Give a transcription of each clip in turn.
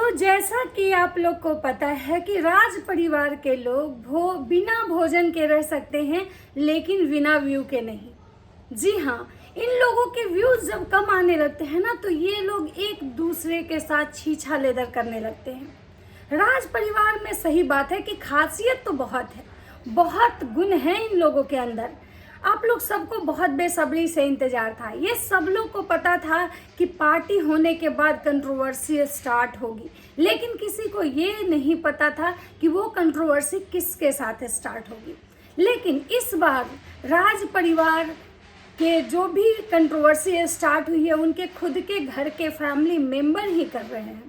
तो जैसा कि आप लोग को पता है कि राज परिवार के लोग बिना भोजन के रह सकते हैं, लेकिन बिना व्यू के नहीं। जी हाँ, इन लोगों के व्यूज जब कम आने लगते हैं ना, तो ये लोग एक दूसरे के साथ छीछा लेदर करने लगते हैं। राज परिवार में सही बात है कि खासियत तो बहुत है, बहुत गुण है इन लोगों के अंदर। आप लोग सबको बहुत बेसब्री से इंतजार था। ये सब लोग को पता था कि पार्टी होने के बाद कंट्रोवर्सी स्टार्ट होगी, लेकिन किसी को ये नहीं पता था कि वो कंट्रोवर्सी किसके साथ स्टार्ट होगी। लेकिन इस बार राज परिवार के जो भी कंट्रोवर्सी स्टार्ट हुई है, उनके खुद के घर के फैमिली मेंबर ही कर रहे हैं।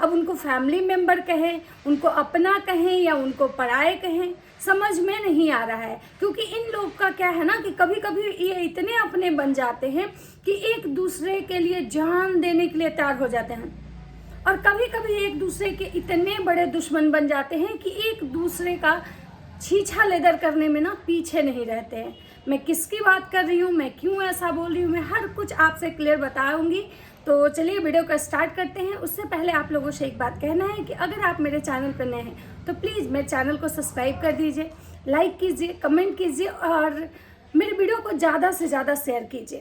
अब उनको फैमिली मेंबर कहें, उनको अपना कहें या उनको पराए कहें, समझ में नहीं आ रहा है। क्योंकि इन लोग का क्या है ना कि कभी कभी ये इतने अपने बन जाते हैं कि एक दूसरे के लिए जान देने के लिए तैयार हो जाते हैं, और कभी कभी एक दूसरे के इतने बड़े दुश्मन बन जाते हैं कि एक दूसरे का छीछा लेदर करने में ना पीछे नहीं रहते हैं। मैं किसकी बात कर रही हूँ, मैं क्यों ऐसा बोल रही हूँ, मैं हर कुछ आपसे क्लियर बताऊंगी। तो चलिए वीडियो को स्टार्ट करते हैं। उससे पहले आप लोगों से एक बात कहना है कि अगर आप मेरे चैनल पर नए हैं तो प्लीज़ मेरे चैनल को सब्सक्राइब कर दीजिए, लाइक कीजिए, कमेंट कीजिए और मेरे वीडियो को ज़्यादा से ज़्यादा शेयर कीजिए,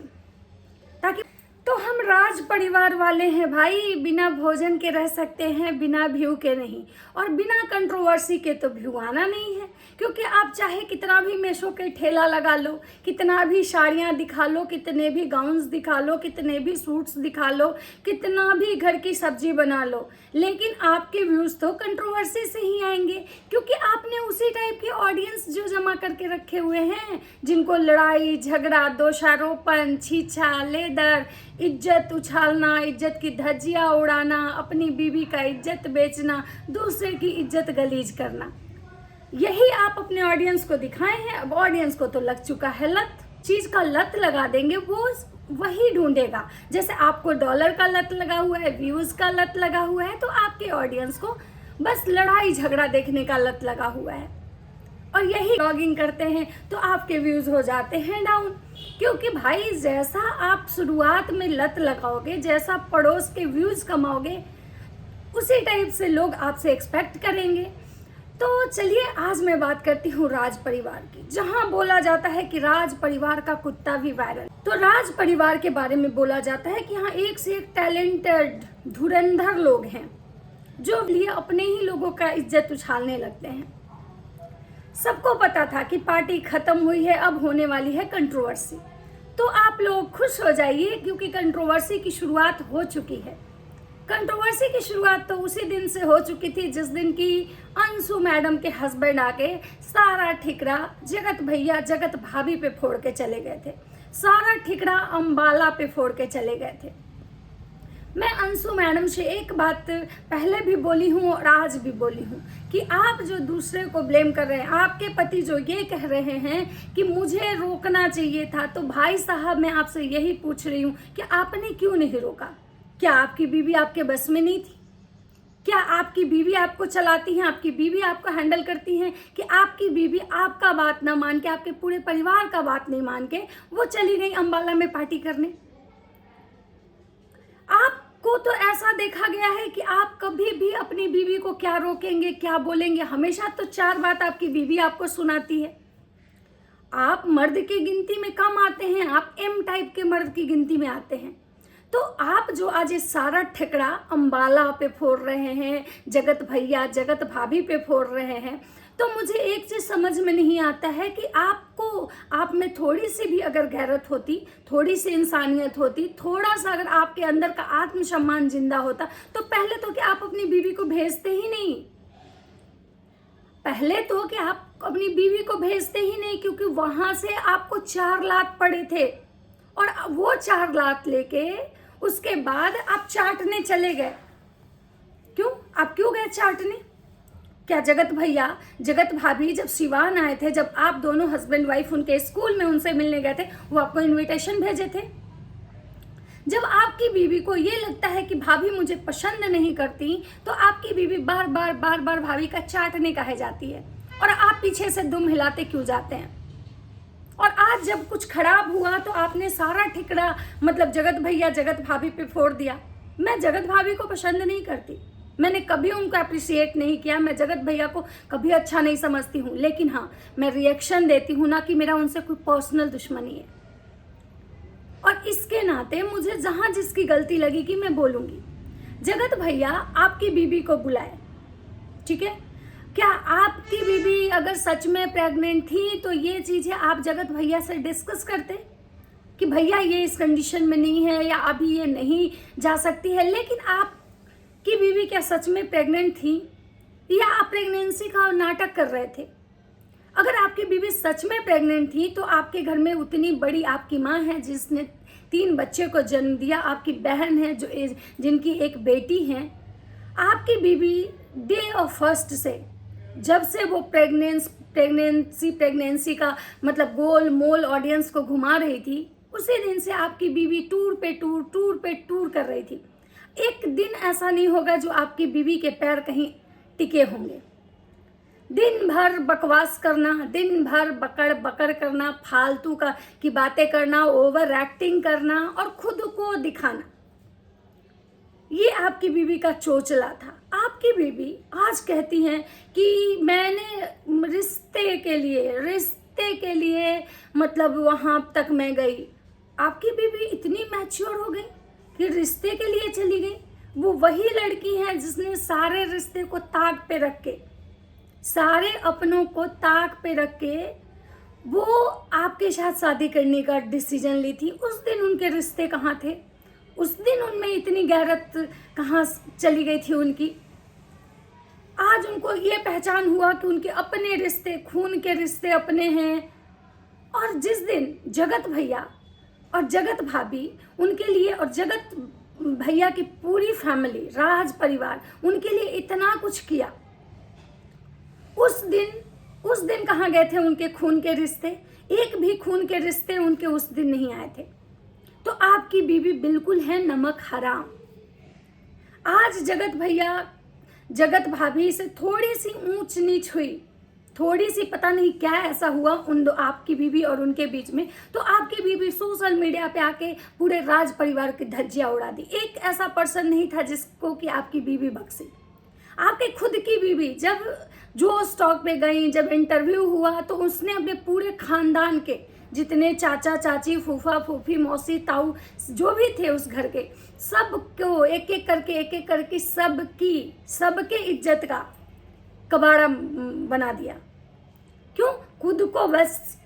ताकि तो हम राज परिवार वाले हैं भाई, बिना भोजन के रह सकते हैं, बिना व्यू के नहीं, और बिना कंट्रोवर्सी के तो व्यू आना नहीं है। क्योंकि आप चाहे कितना भी मेशो के ठेला लगा लो, कितना भी साड़ियाँ दिखा लो, कितने भी गाउन्स दिखा लो, कितने भी सूट्स दिखा लो, कितना भी घर की सब्जी बना लो, लेकिन आपके व्यूज़ तो कंट्रोवर्सी से ही आएंगे। क्योंकि आपने उसी टाइप के ऑडियंस जो जमा करके रखे हुए हैं, जिनको लड़ाई झगड़ा, दोषारोपण, छीछा लेदर, इज्जत उछालना, इज्जत की धज्जियाँ उड़ाना, अपनी बीवी का इज्जत बेचना, दूसरे की इज्जत गलीज करना, यही आप अपने ऑडियंस को दिखाए हैं। अब ऑडियंस को तो लग चुका है लत, चीज़ का लत लगा देंगे, वो वही ढूंढेगा। जैसे आपको डॉलर का लत लगा हुआ है, व्यूज़ का लत लगा हुआ है, तो आपके ऑडियंस को बस लड़ाई झगड़ा देखने का लत लगा हुआ है, और यही लॉगिंग करते हैं तो आपके व्यूज़ हो जाते हैं डाउन। क्योंकि भाई जैसा आप शुरुआत में लत लगाओगे, जैसा पड़ोस के व्यूज़ कमाओगे, उसी टाइप से लोग आपसे एक्सपेक्ट करेंगे। तो चलिए आज मैं बात करती हूँ राज परिवार की, जहाँ बोला जाता है कि राज परिवार का कुत्ता भी वायरल। तो राज परिवार के बारे में बोला जाता है कि यहाँ एक से एक टैलेंटेड धुरंधर लोग हैं, जो लिए अपने ही लोगों का इज्जत उछालने लगते हैं। सबको पता था कि पार्टी खत्म हुई है, अब होने वाली है कंट्रोवर्सी। तो आप लोग खुश हो जाइए, क्योंकि कंट्रोवर्सी की शुरुआत हो चुकी है। कंट्रोवर्सी की शुरुआत तो उसी दिन से हो चुकी थी जिस दिन की अंशु मैडम के हस्बैंड आके सारा ठिकरा जगत भैया जगत भाभी पे फोड़ के चले गए थे, सारा ठिकरा अंबाला पे फोड़ के चले गए थे। मैं अंशु मैडम से एक बात पहले भी बोली हूँ और आज भी बोली हूँ कि आप जो दूसरे को ब्लेम कर रहे हैं, आपके पति जो ये कह रहे हैं कि मुझे रोकना चाहिए था, तो भाई साहब मैं आपसे यही पूछ रही हूँ कि आपने क्यों नहीं रोका? क्या आपकी बीवी आपके बस में नहीं थी? क्या आपकी बीवी आपको चलाती हैं, आपकी बीवी आपको हैंडल करती हैं कि आपकी बीवी आपका बात ना मान के, आपके पूरे परिवार का बात नहीं मान के वो चली गई अंबाला में पार्टी करने? आपको तो ऐसा देखा गया है कि आप कभी भी अपनी बीवी को क्या रोकेंगे, क्या बोलेंगे, हमेशा तो चार बात आपकी बीवी आपको सुनाती है। आप मर्द की गिनती में कम आते हैं, आप एम टाइप के मर्द की गिनती में आते हैं। तो आप जो आज ये सारा ठिकरा अंबाला पे फोड़ रहे हैं, जगत भैया जगत भाभी पे फोड़ रहे हैं, तो मुझे एक चीज़ समझ में नहीं आता है कि आप में थोड़ी सी भी अगर गैरत होती, थोड़ी सी इंसानियत होती, थोड़ा सा अगर आपके अंदर का आत्मसम्मान जिंदा होता, तो पहले तो कि आप अपनी बीवी को भेजते ही नहीं। पहले तो कि आप अपनी बीवी को भेजते ही नहीं, क्योंकि वहां से आपको 4 लात पड़े थे, और वो 4 लात लेके उसके बाद आप चाटने चले गए। क्यों? आप क्यों गए चाटने? क्या जगत भैया जगत भाभी जब सिवान आए थे, जब आप दोनों हस्बैंड वाइफ उनके स्कूल में उनसे मिलने गए थे, वो आपको इनविटेशन भेजे थे? जब आपकी बीवी को ये लगता है कि भाभी मुझे पसंद नहीं करती, तो आपकी बीवी बार बार भाभी का चाटने कहे जाती है, और आप पीछे से दुम हिलाते क्यों जाते हैं? और आज जब कुछ खराब हुआ तो आपने सारा ठिकरा मतलब जगत भैया जगत भाभी पे फोड़ दिया। मैं जगत भाभी को पसंद नहीं करती, मैंने कभी उनको अप्रिशिएट नहीं किया, मैं जगत भैया को कभी अच्छा नहीं समझती हूँ, लेकिन हाँ मैं रिएक्शन देती हूँ, ना कि मेरा उनसे कोई पर्सनल दुश्मनी है। और इसके नाते मुझे जहाँ जिसकी गलती लगी कि मैं बोलूँगी। जगत भैया आपकी बीबी को बुलाए, ठीक है? क्या आपकी बीबी अगर सच में प्रेग्नेंट थी तो ये चीज़ें आप जगत भैया से डिस्कस करते कि भैया ये इस कंडीशन में नहीं है या अभी ये नहीं जा सकती है। लेकिन आपकी बीबी क्या सच में प्रेग्नेंट थी या आप प्रेगनेंसी का नाटक कर रहे थे? अगर आपकी बीबी सच में प्रेग्नेंट थी तो आपके घर में उतनी बड़ी आपकी माँ है जिसने 3 बच्चे को जन्म दिया, आपकी बहन है जिनकी एक बेटी है। आपकी बीबी डे ऑफ फर्स्ट से, जब से वो प्रेगनेंसी का मतलब गोल मोल ऑडियंस को घुमा रही थी, उसी दिन से आपकी बीबी टूर पे टूर कर रही थी। एक दिन ऐसा नहीं होगा जो आपकी बीबी के पैर कहीं टिके होंगे। दिन भर बकवास करना, दिन भर बकड़ करना, फालतू की बातें करना, ओवर एक्टिंग करना और खुद को दिखाना, ये आपकी बीबी का चोचला था। आपकी बीबी आज कहती हैं कि मैंने रिश्ते के लिए मतलब वहां तक मैं गई। आपकी बीबी इतनी मैच्योर हो गई कि रिश्ते के लिए चली गई। वो वही लड़की है जिसने सारे रिश्ते को ताक पे रख के, सारे अपनों को ताक पे रख के वो आपके साथ शादी करने का डिसीजन ली थी। उस दिन उनके रिश्ते कहाँ थे? उस दिन उनमें इतनी गैरत कहाँ चली गई थी उनकी? आज उनको ये पहचान हुआ कि उनके अपने रिश्ते, खून के रिश्ते अपने हैं। और जिस दिन जगत भैया और जगत भाभी उनके लिए, और जगत भैया की पूरी फैमिली, राज परिवार उनके लिए इतना कुछ किया, उस दिन कहाँ गए थे उनके खून के रिश्ते? एक भी खून के रिश्ते उनके उस दिन नहीं आए थे। तो आपकी बीबी बिल्कुल है नमक हराम। आज जगत भैया जगत भाभी से थोड़ी सी ऊंच नीच हुई, थोड़ी सी पता नहीं क्या ऐसा हुआ आपकी बीबी और उनके बीच में, तो आपकी बीबी सोशल मीडिया पे आके पूरे राज परिवार की धज्जियां उड़ा दी। एक ऐसा पर्सन नहीं था जिसको कि आपकी बीबी बख्शी। आपके खुद की बीबी जब जो स्टॉक पे गई, जब इंटरव्यू हुआ, तो उसने अपने पूरे खानदान के जितने चाचा चाची, फूफा फूफी, मौसी ताऊ जो भी थे उस घर के, सबको एक एक करके सबके इज्जत का कबाड़ा बना दिया। क्यों? खुद को बस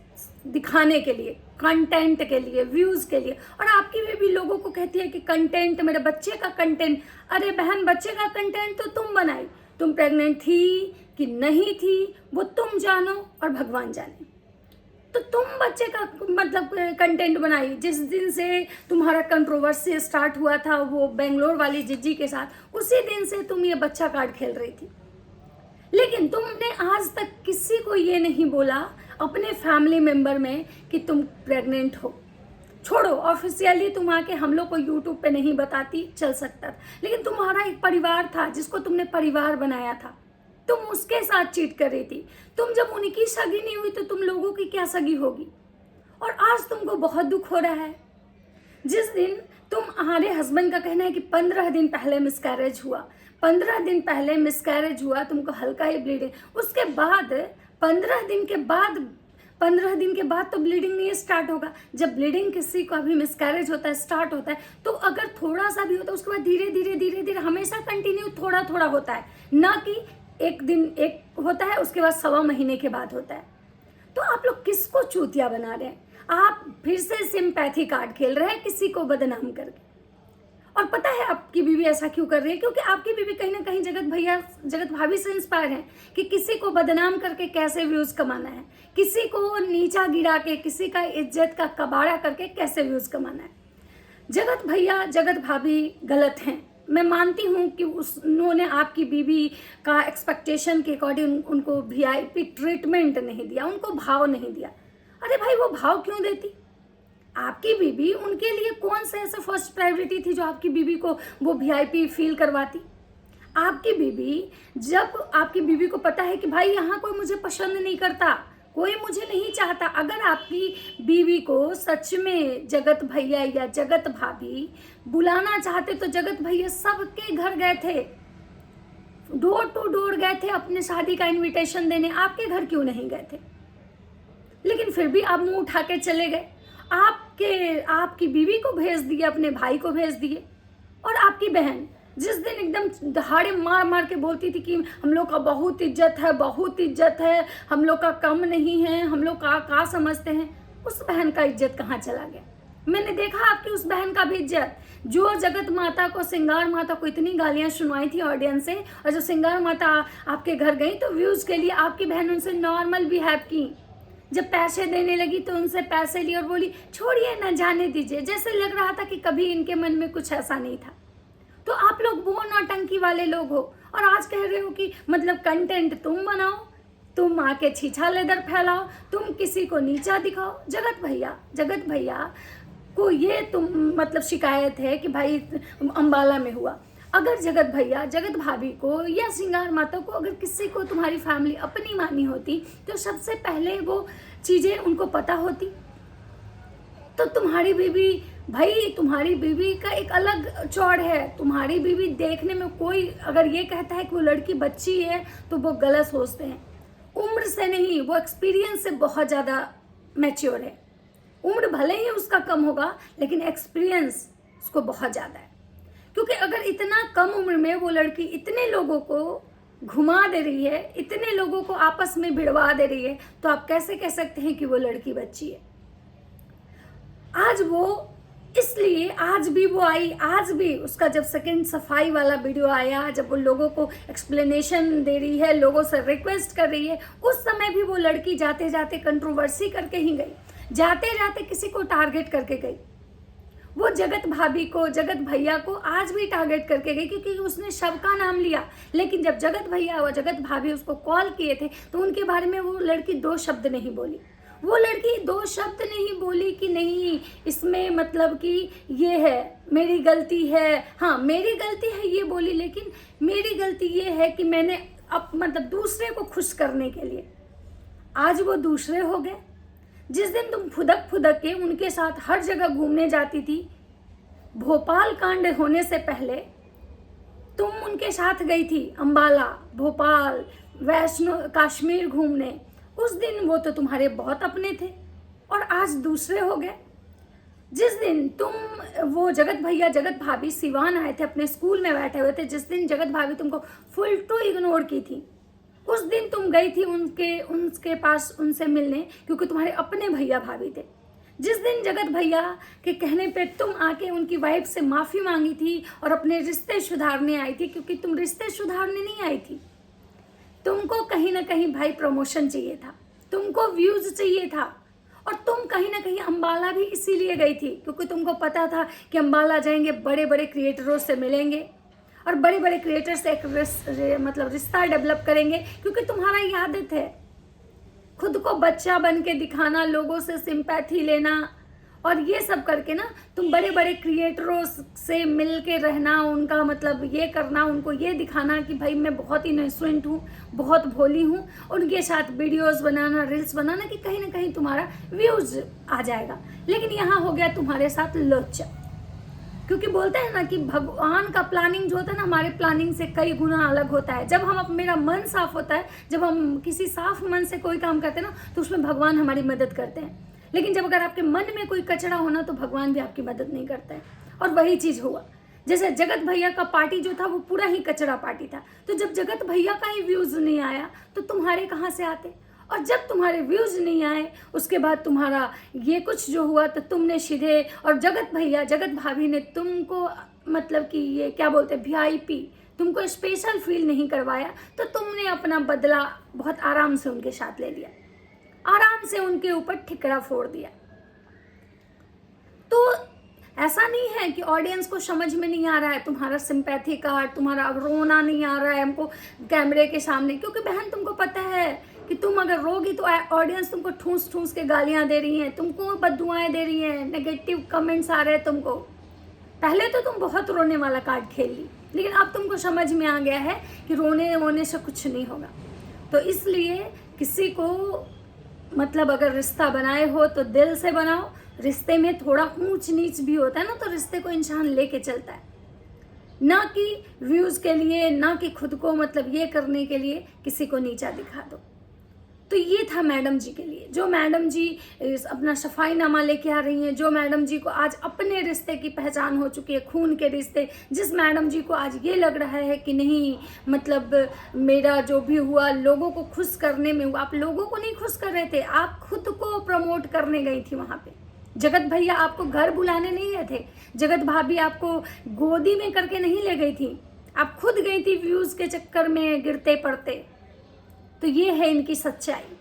दिखाने के लिए, कंटेंट के लिए, व्यूज के लिए। और आपकी भी लोगों को कहती है कि कंटेंट, मेरे बच्चे का कंटेंट। अरे बहन, बच्चे का कंटेंट तो तुम बनाई। तुम प्रेग्नेंट थी कि नहीं थी वो तुम जानो और भगवान जाने। तो तुम बच्चे का मतलब कंटेंट बनाई। जिस दिन से तुम्हारा कंट्रोवर्सी स्टार्ट हुआ था वो बेंगलोर वाली जिज्जी के साथ, उसी दिन से तुम ये बच्चा कार्ड खेल रही थी। लेकिन तुमने आज तक किसी को ये नहीं बोला अपने फैमिली मेंबर में कि तुम प्रेग्नेंट हो। छोड़ो, ऑफिशियली तुम आके हम लोग को यूट्यूब पे नहीं बताती, चल सकता था, लेकिन तुम्हारा एक परिवार था जिसको तुमने परिवार बनाया था, तुम उसके साथ चीट कर रही थी। तुम जब उनकी सगी नहीं हुई तो तुम लोगों की क्या सगी होगी? और आज तुमको बहुत दुख हो रहा है। जिस दिन तुम्हारे हस्बैंड का कहना है कि 15 दिन पहले मिसकैरेज हुआ, 15 दिन पहले मिसकैरेज हुआ, तुमको हल्का ही ब्लीडिंग, उसके बाद 15 दिन के बाद तो ब्लीडिंग नहीं स्टार्ट होगा। जब ब्लीडिंग किसी को अभी मिसकैरेज होता है, स्टार्ट होता है, तो अगर थोड़ा सा भी होता है उसके बाद धीरे धीरे हमेशा कंटिन्यू थोड़ा होता है, ना कि एक दिन एक होता है उसके बाद 1.25 महीने के बाद होता है। तो आप लोग किसको चूतिया बना रहे हैं? आप फिर से सिंपैथी कार्ड खेल रहे हैं किसी को बदनाम करके। और पता है आपकी बीवी ऐसा क्यों कर रही है? क्योंकि आपकी बीवी कहीं ना कहीं जगत भाभी से इंस्पायर है कि किसी को बदनाम करके कैसे व्यूज कमाना है, किसी को नीचा गिरा के, किसी का इज्जत का कबाड़ा करके कैसे व्यूज कमाना है। जगत भैया जगत भाभी गलत हैं। मैं मानती हूँ कि उन्होंने आपकी बीवी का एक्सपेक्टेशन के अकॉर्डिंग उनको VIP ट्रीटमेंट नहीं दिया, उनको भाव नहीं दिया। अरे भाई, वो भाव क्यों देती? आपकी बीवी, उनके लिए कौन सा ऐसा फर्स्ट प्रायोरिटी थी जो आपकी बीवी को वो VIP फील करवाती? आपकी बीवी, जब आपकी बीवी को पता है कि भाई यहाँ कोई मुझे पसंद नहीं करता, कोई मुझे नहीं चाहता, अगर आपकी बीवी को सच में जगत भैया या जगत भाभी बुलाना चाहते तो जगत भैया सबके घर गए थे। डोर टू डोर गए थे अपने शादी का इनविटेशन देने, आपके घर क्यों नहीं गए थे? लेकिन फिर भी आप मुंह उठा के चले गए। आपकी बीवी को भेज दिए, अपने भाई को भेज दिए। और आपकी बहन जिस दिन एकदम दहाड़े मार मार के बोलती थी कि हम लोग का बहुत इज्जत है, बहुत इज्जत है, हम लोग का कम नहीं है, हम लोग का समझते हैं, उस बहन का इज्जत कहाँ चला गया? मैंने देखा आपकी उस बहन का भी इज्जत, जो जगत माता को, सिंगार माता को इतनी गालियां सुनवाई थी ऑडियंस से, और जो सिंगार माता आपके घर गई तो व्यूज के लिए आपकी बहन उनसे नॉर्मल बिहेव की। जब पैसे देने लगी तो उनसे पैसे लिए और बोली छोड़िए ना, जाने दीजिए, जैसे लग रहा था कि कभी इनके मन में कुछ ऐसा नहीं था। तो आप लोग वो नौटंकी वाले लोग हो, और आज कह रहे हो कि मतलब कंटेंट तुम बनाओ, तुम आके छीछा लेदर फैलाओ, तुम किसी को नीचा दिखाओ। जगत भैया को ये तुम मतलब शिकायत है कि भाई अंबाला में हुआ। अगर जगत भैया, जगत भाभी को या सिंगार माता को, अगर किसी को तुम्हारी फैमिली अपनी मानी होती तो सबसे पहले वो चीज़ें उनको पता होती। तो तुम्हारी बीवी, भाई तुम्हारी बीवी का एक अलग चौड़ है। तुम्हारी बीवी देखने में, कोई अगर ये कहता है कि वो लड़की बच्ची है तो वो गलत सोचते हैं। उम्र से नहीं, वो एक्सपीरियंस से बहुत ज़्यादा मैच्योर है। उम्र भले ही उसका कम होगा लेकिन एक्सपीरियंस उसको बहुत ज़्यादा है। क्योंकि अगर इतना कम उम्र में वो लड़की इतने लोगों को घुमा दे रही है, इतने लोगों को आपस में भिड़वा दे रही है, तो आप कैसे कह सकते हैं कि वो लड़की बच्ची है? आज वो, इसलिए आज भी वो आई, आज भी उसका जब सेकंड सफाई वाला वीडियो आया, जब वो लोगों को एक्सप्लेनेशन दे रही है, लोगों से रिक्वेस्ट कर रही है, उस समय भी वो लड़की जाते जाते कंट्रोवर्सी करके ही गई, जाते जाते किसी को टारगेट करके गई। वो जगत भाभी को, जगत भैया को आज भी टारगेट करके गई, क्योंकि उसने शव का नाम लिया। लेकिन जब जगत भैया और जगत भाभी उसको कॉल किए थे तो उनके बारे में वो लड़की 2 शब्द नहीं बोली। वो लड़की 2 शब्द नहीं बोली कि नहीं इसमें मतलब कि ये है, मेरी गलती है, हाँ मेरी गलती है ये बोली, लेकिन मेरी गलती ये है कि मैंने अब मतलब दूसरे को खुश करने के लिए। आज वो दूसरे हो गए। जिस दिन तुम फुदक के उनके साथ हर जगह घूमने जाती थी, भोपाल कांड होने से पहले तुम उनके साथ गई थी अंबाला, भोपाल, वैष्णो, कश्मीर घूमने। उस दिन वो तो तुम्हारे बहुत अपने थे और आज दूसरे हो गए। जिस दिन तुम, वो जगत भैया, जगत भाभी सिवान आए थे, अपने स्कूल में बैठे हुए थे, जिस दिन जगत भाभी तुमको फुल टू इग्नोर की थी, उस दिन तुम गई थी उनके पास उनसे मिलने, क्योंकि तुम्हारे अपने भैया भाभी थे। जिस दिन जगत भैया के कहने पे तुम आके उनकी वाइफ से माफ़ी मांगी थी और अपने रिश्ते सुधारने आई थी, क्योंकि तुम रिश्ते सुधारने नहीं आई थी, तुमको कहीं ना कहीं भाई प्रमोशन चाहिए था, तुमको व्यूज चाहिए था। और तुम कहीं ना कहीं अंबाला भी इसीलिए गई थी क्योंकि तुमको पता था कि अंबाला जाएंगे, बड़े बड़े क्रिएटरों से मिलेंगे और बड़े बड़े क्रिएटर से एक मतलब रिश्ता डेवलप करेंगे, क्योंकि तुम्हारा ये आदत है खुद को बच्चा बन के दिखाना, लोगों से सिंपैथी लेना, और ये सब करके ना तुम बड़े बड़े क्रिएटरों से मिल के रहना, उनका मतलब ये करना, उनको ये दिखाना कि भाई मैं बहुत इनोसेंट हूँ, बहुत भोली हूँ, उनके साथ वीडियोस बनाना, रील्स बनाना कि कहीं ना कहीं तुम्हारा व्यूज आ जाएगा। लेकिन यहाँ हो गया तुम्हारे साथ लोचा, क्योंकि बोलते हैं ना कि भगवान का प्लानिंग जो होता है ना हमारे प्लानिंग से कई गुना अलग होता है। जब हम मेरा मन साफ होता है, जब हम किसी साफ मन से कोई काम करते हैं ना तो उसमें भगवान हमारी मदद करते हैं। लेकिन जब अगर आपके मन में कोई कचरा होना तो भगवान भी आपकी मदद नहीं करता है। और वही चीज़ हुआ, जैसे जगत भैया का पार्टी जो था वो पूरा ही कचरा पार्टी था, तो जब जगत भैया का ही व्यूज़ नहीं आया तो तुम्हारे कहाँ से आते? और जब तुम्हारे व्यूज़ नहीं आए उसके बाद तुम्हारा ये कुछ जो हुआ तो तुमने सीधे, और जगत भैया, जगत भाभी ने तुमको मतलब कि ये क्या बोलते हैं VIP, तुमको स्पेशल फील नहीं करवाया, तो तुमने अपना बदला बहुत आराम से उनके साथ ले लिया, आराम से उनके ऊपर ठिकरा फोड़ दिया। तो ऐसा नहीं है कि ऑडियंस को समझ में नहीं आ रहा है तुम्हारा सिंपैथी कार्ड, तुम्हारा रोना नहीं आ रहा है हमको कैमरे के सामने, क्योंकि बहन तुमको पता है कि तुम अगर रोगी तो ऑडियंस तुमको ठूस ठूस के गालियां दे रही हैं, तुमको बददुआएं दे रही हैं, नेगेटिव कमेंट्स आ रहे हैं तुमको। पहले तो तुम बहुत रोने वाला कार्ड खेल ली, लेकिन अब तुमको समझ में आ गया है कि रोने वोने से कुछ नहीं होगा। तो इसलिए किसी को मतलब अगर रिश्ता बनाए हो तो दिल से बनाओ। रिश्ते में थोड़ा ऊंच नीच भी होता है ना, तो रिश्ते को इंसान लेके चलता है। ना कि व्यूज़ के लिए, ना कि खुद को मतलब ये करने के लिए किसी को नीचा दिखा दो। तो ये था मैडम जी के लिए, जो मैडम जी अपना सफाईनामा लेके आ रही हैं, जो मैडम जी को आज अपने रिश्ते की पहचान हो चुकी है, खून के रिश्ते, जिस मैडम जी को आज ये लग रहा है कि नहीं मतलब मेरा जो भी हुआ लोगों को खुश करने में हुआ। आप लोगों को नहीं खुश कर रहे थे, आप खुद को प्रमोट करने गई थी वहाँ पे। जगत भैया आपको घर बुलाने नहीं गए थे, जगत भाभी आपको गोदी में करके नहीं ले गई थी, आप खुद गई थी व्यूज़ के चक्कर में गिरते पड़ते। तो ये है इनकी सच्चाई।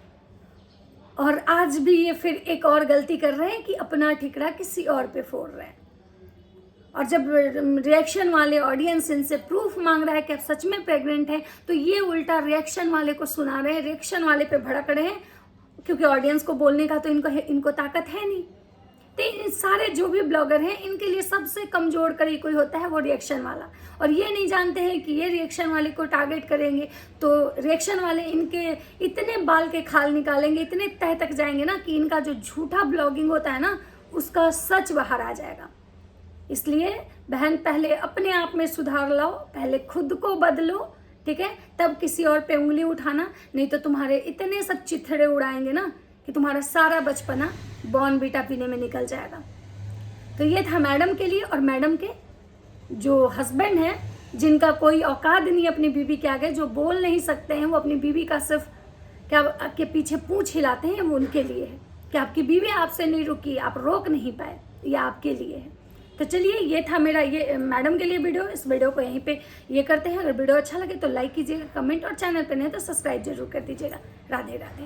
और आज भी ये फिर एक और गलती कर रहे हैं कि अपना ठिकरा किसी और पे फोड़ रहे हैं। और जब रिएक्शन वाले ऑडियंस इनसे प्रूफ मांग रहा है कि आप सच में प्रेग्नेंट हैं, तो ये उल्टा रिएक्शन वाले को सुना रहे हैं, रिएक्शन वाले पे भड़क रहे हैं, क्योंकि ऑडियंस को बोलने का तो इनको ताकत है नहीं। तो इन सारे जो भी ब्लॉगर हैं इनके लिए सबसे कमजोर कड़ी कोई होता है वो रिएक्शन वाला। और ये नहीं जानते हैं कि ये रिएक्शन वाले को टारगेट करेंगे तो रिएक्शन वाले इनके इतने बाल के खाल निकालेंगे, इतने तह तक जाएंगे ना कि इनका जो झूठा ब्लॉगिंग होता है ना उसका सच बाहर आ जाएगा। इसलिए बहन पहले अपने आप में सुधार लाओ, पहले खुद को बदलो, ठीक है, तब किसी और पे उंगली उठाना। नहीं तो तुम्हारे इतने सब चिथड़े उड़ाएंगे ना कि तुम्हारा सारा बचपना बॉर्नवीटा पीने में निकल जाएगा। तो ये था मैडम के लिए। और मैडम के जो हस्बैंड हैं जिनका कोई औकात नहीं अपनी बीवी के आगे, जो बोल नहीं सकते हैं, वो अपनी बीवी का सिर्फ क्या के पीछे पूंछ हिलाते हैं, वो उनके लिए है कि आपकी बीवी आपसे नहीं रुकी, आप रोक नहीं पाए, ये आपके लिए है। तो चलिए ये था मेरा ये मैडम के लिए वीडियो। इस वीडियो को यहीं पे ये करते हैं। अगर वीडियो अच्छा लगे तो लाइक कीजिएगा, कमेंट, और चैनल पे नहीं तो सब्सक्राइब जरूर कर दीजिएगा। राधे राधे।